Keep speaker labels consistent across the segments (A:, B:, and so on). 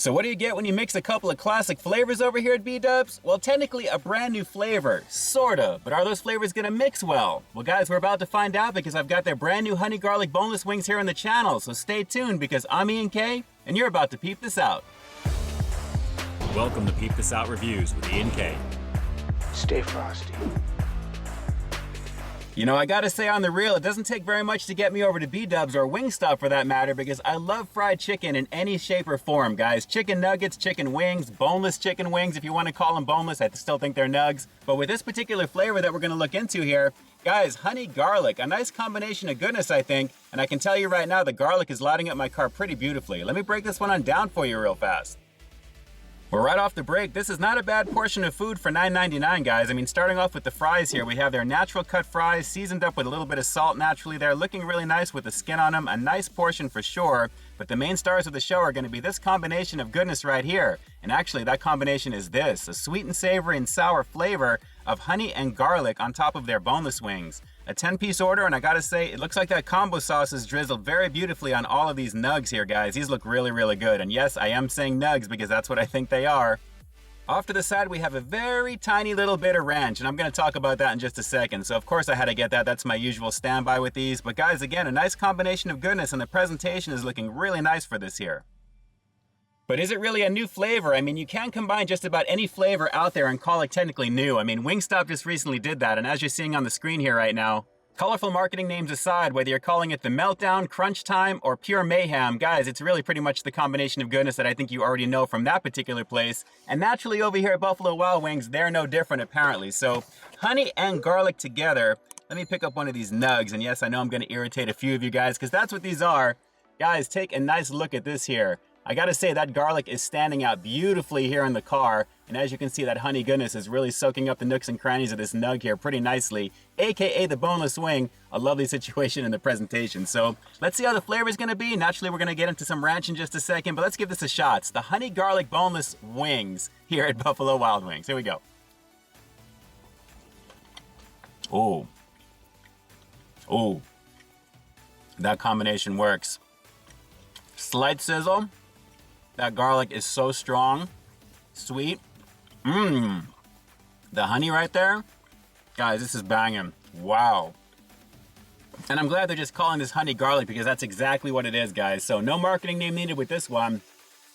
A: So what do you get when you mix a couple of classic flavors over here at B-Dubs? Well, technically a brand new flavor, sorta, but are those flavors gonna mix well? Well guys, we're about to find out because I've got their brand new honey garlic boneless wings here on the channel, so stay tuned because I'm Ian K, and you're about to peep this out.
B: Welcome to Peep This Out Reviews with Ian K.
C: Stay frosty.
A: You know, I gotta say on the real, it doesn't take very much to get me over to B-Dubs or Wingstop for that matter because I love fried chicken in any shape or form, guys. Chicken nuggets, chicken wings, boneless chicken wings, if you want to call them boneless. I still think they're nugs. But with this particular flavor that we're gonna look into here, guys, honey garlic, a nice combination of goodness, I think. And I can tell you right now, the garlic is lighting up my car pretty beautifully. Let me break this one on down for you real fast. Well, right off the break, this is not a bad portion of food for $9.99, guys. I mean, starting off with the fries here, we have their natural cut fries, seasoned up with a little bit of salt naturally there, looking really nice with the skin on them. A nice portion for sure, but the main stars of the show are going to be this combination of goodness right here. And actually, that combination is this, a sweet and savory and sour flavor of honey and garlic on top of their boneless wings. A 10-piece order, and I gotta say, it looks like that combo sauce is drizzled very beautifully on all of these nugs here, guys. These look really, really good. And yes, I am saying nugs because that's what I think they are. Off to the side, we have a very tiny little bit of ranch, and I'm gonna talk about that in just a second. So of course I had to get that. That's my usual standby with these. But guys, again, a nice combination of goodness, and the presentation is looking really nice for this here. But is it really a new flavor? I mean, you can combine just about any flavor out there and call it technically new. I mean, Wingstop just recently did that, and as you're seeing on the screen here right now, colorful marketing names aside, whether you're calling it the Meltdown, Crunch Time, or Pure Mayhem, guys, it's really pretty much the combination of goodness that I think you already know from that particular place. And naturally over here at Buffalo Wild Wings, they're no different apparently. So honey and garlic together. Let me pick up one of these nugs, and yes, I know I'm gonna irritate a few of you guys because that's what these are. Guys, take a nice look at this here. I gotta say that garlic is standing out beautifully here in the car, and as you can see, that honey goodness is really soaking up the nooks and crannies of this nug here pretty nicely, aka the boneless wing. A lovely situation in the presentation. So let's see how the flavor is gonna be. Naturally, we're gonna get into some ranch in just a second, but let's give this a shot. It's the honey garlic boneless wings here at Buffalo Wild Wings. Here we go. Oh, oh, that combination works. Slight sizzle. That garlic is so strong, sweet. Mmm. The honey right there. Guys, this is banging. Wow. And I'm glad they're just calling this honey garlic because that's exactly what it is, guys. So no marketing name needed with this one.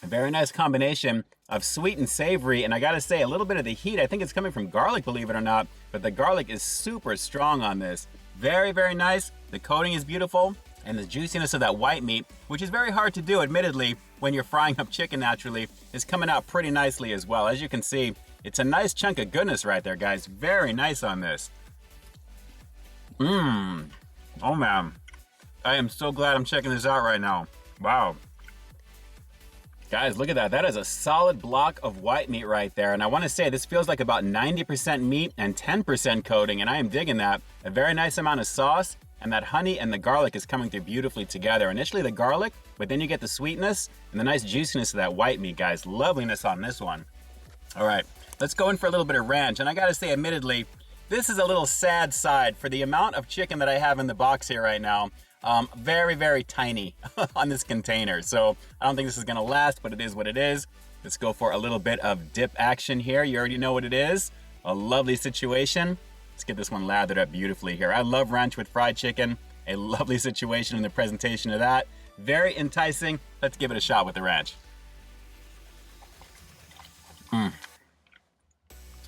A: A very nice combination of sweet and savory. And I gotta say, a little bit of the heat, I think it's coming from garlic, believe it or not. But the garlic is super strong on this. Very, very nice. The coating is beautiful. And the juiciness of that white meat, which is very hard to do, admittedly, when you're frying up chicken naturally, is coming out pretty nicely as well. As you can see, it's a nice chunk of goodness right there, guys. Very nice on this. Mmm. Oh, man. I am so glad I'm checking this out right now. Wow. Guys, look at that. That is a solid block of white meat right there. And I want to say this feels like about 90% meat and 10% coating, and I am digging that. A very nice amount of sauce. And that honey and the garlic is coming through beautifully together. Initially the garlic, but then you get the sweetness and the nice juiciness of that white meat, guys. Loveliness on this one. All right, let's go in for a little bit of ranch. And I gotta say, admittedly, this is a little sad side for the amount of chicken that I have in the box here right now. Very, very tiny on this container. So I don't think this is gonna last, but it is what it is. Let's go for a little bit of dip action here. You already know what it is. A lovely situation. Let's get this one lathered up beautifully here. I love ranch with fried chicken. A lovely situation in the presentation of that. Very enticing. Let's give it a shot with the ranch. Mmm.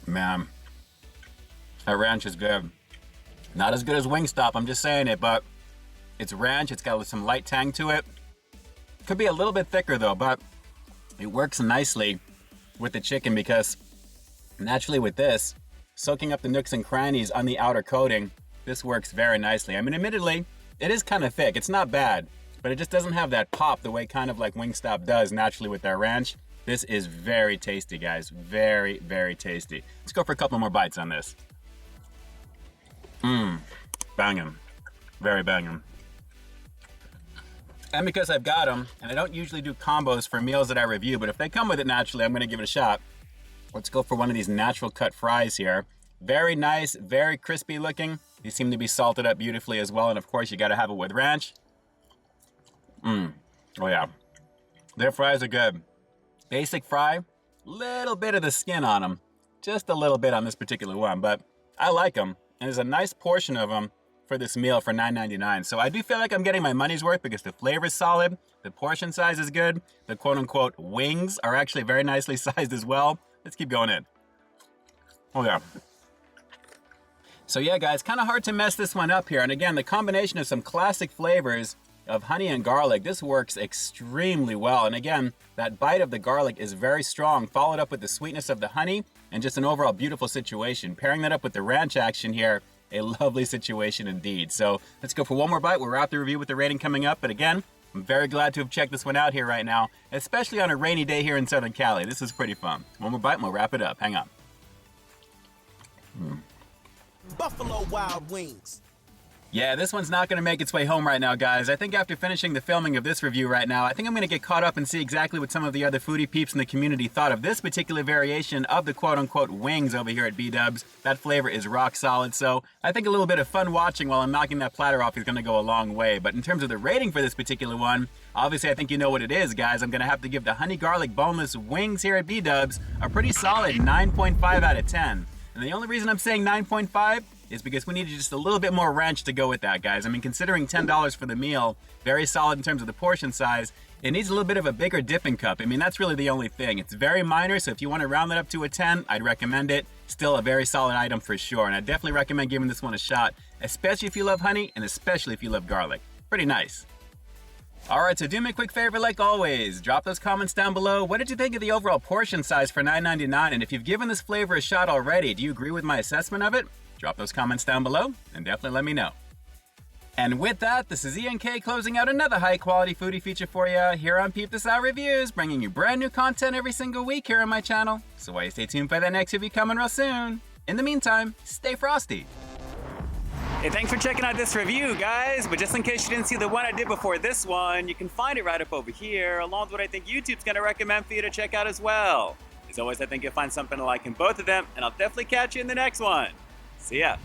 A: Man, that ranch is good. Not as good as Wingstop, I'm just saying it, but it's ranch. It's got some light tang to it. Could be a little bit thicker though, but it works nicely with the chicken because naturally with this, soaking up the nooks and crannies on the outer coating, this works very nicely. I mean, admittedly, it is kind of thick. It's not bad, but it just doesn't have that pop the way kind of like Wingstop does naturally with their ranch. This is very tasty, guys. Very, very tasty. Let's go for a couple more bites on this. Mmm, banging. Very banging. And because I've got them, and I don't usually do combos for meals that I review, but if they come with it naturally, I'm gonna give it a shot. Let's go for one of these natural cut fries here. Very nice, very crispy looking. These seem to be salted up beautifully as well, and of course you gotta have it with ranch. Oh yeah. Their fries are good. Basic fry, little bit of the skin on them. Just a little bit on this particular one, but I like them. And there's a nice portion of them for this meal for $9.99. So I do feel like I'm getting my money's worth because the flavor is solid, the portion size is good, the quote-unquote wings are actually very nicely sized as well. Let's keep going in. Oh yeah. So yeah, guys, kind of hard to mess this one up here. And again, the combination of some classic flavors of honey and garlic, this works extremely well. And again, that bite of the garlic is very strong, followed up with the sweetness of the honey and just an overall beautiful situation. Pairing that up with the ranch action here, a lovely situation indeed. So let's go for one more bite. We'll wrap the review with the rating coming up. But again, I'm very glad to have checked this one out here right now, especially on a rainy day here in Southern Cali. This is pretty fun. One more bite and we'll wrap it up. Hang on.
D: Buffalo Wild Wings.
A: Yeah, this one's not going to make its way home right now, guys. I think after finishing the filming of this review right now, I think I'm going to get caught up and see exactly what some of the other foodie peeps in the community thought of this particular variation of the quote-unquote wings over here at B-Dubs. That flavor is rock solid, so I think a little bit of fun watching while I'm knocking that platter off is going to go a long way. But in terms of the rating for this particular one, obviously I think you know what it is, guys. I'm going to have to give the honey garlic boneless wings here at B-Dubs a pretty solid 9.5 out of 10. And the only reason I'm saying 9.5 is because we needed just a little bit more ranch to go with that, guys. I mean, considering $10 for the meal, very solid in terms of the portion size, it needs a little bit of a bigger dipping cup. I mean, that's really the only thing. It's very minor, so if you want to round that up to a 10, I'd recommend it. Still a very solid item for sure, and I definitely recommend giving this one a shot, especially if you love honey and especially if you love garlic. Pretty nice. Alright, so do me a quick favor like always. Drop those comments down below. What did you think of the overall portion size for $9.99? And if you've given this flavor a shot already, do you agree with my assessment of it? Drop those comments down below and definitely let me know. And with that, this is Ian K closing out another high quality foodie feature for you here on Peep This Out Reviews, bringing you brand new content every single week here on my channel. So why you stay tuned for that next review coming real soon. In the meantime, stay frosty. Hey, thanks for checking out this review, guys. But just in case you didn't see the one I did before this one, you can find it right up over here, along with what I think YouTube's gonna recommend for you to check out as well. As always, I think you'll find something to like in both of them, and I'll definitely catch you in the next one. See ya.